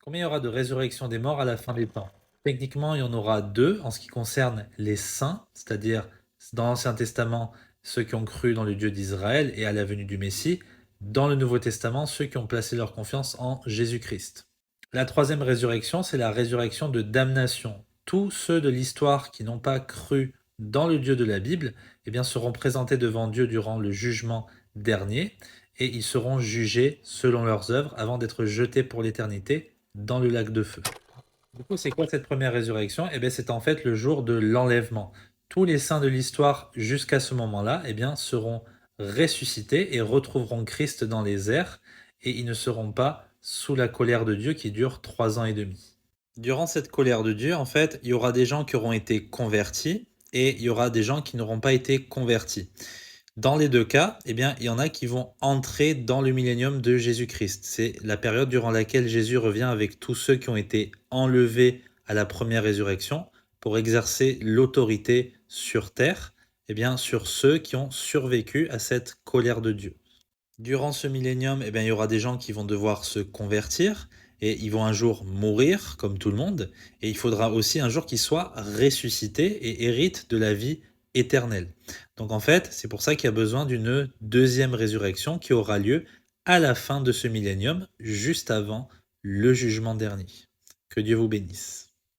Combien il y aura de résurrection des morts à la fin des temps? Techniquement, il y en aura 2 en ce qui concerne les saints, c'est-à-dire dans l'Ancien Testament, ceux qui ont cru dans le Dieu d'Israël et à la venue du Messie. Dans le Nouveau Testament, ceux qui ont placé leur confiance en Jésus-Christ. La troisième résurrection, c'est la résurrection de damnation. Tous ceux de l'histoire qui n'ont pas cru dans le Dieu de la Bible, eh bien, seront présentés devant Dieu durant le jugement dernier et ils seront jugés selon leurs œuvres avant d'être jetés pour l'éternité dans le lac de feu. Du coup, c'est quoi cette première résurrection? Eh bien, c'est en fait le jour de l'enlèvement. Tous les saints de l'histoire jusqu'à ce moment-là, eh bien, seront ressuscités et retrouveront Christ dans les airs, et ils ne seront pas sous la colère de Dieu qui dure 3 ans et demi. Durant cette colère de Dieu, en fait, il y aura des gens qui auront été convertis et il y aura des gens qui n'auront pas été convertis. Dans les 2 cas, eh bien, il y en a qui vont entrer dans le millénium de Jésus-Christ. C'est la période durant laquelle Jésus revient avec tous ceux qui ont été enlevés à la première résurrection pour exercer l'autorité sur terre, eh bien, sur ceux qui ont survécu à cette colère de Dieu. Durant ce millénium, eh bien, il y aura des gens qui vont devoir se convertir et ils vont un jour mourir, comme tout le monde, et il faudra aussi un jour qu'ils soient ressuscités et héritent de la vie éternelle. Donc en fait, c'est pour ça qu'il y a besoin d'une deuxième résurrection qui aura lieu à la fin de ce millénium, juste avant le jugement dernier. Que Dieu vous bénisse.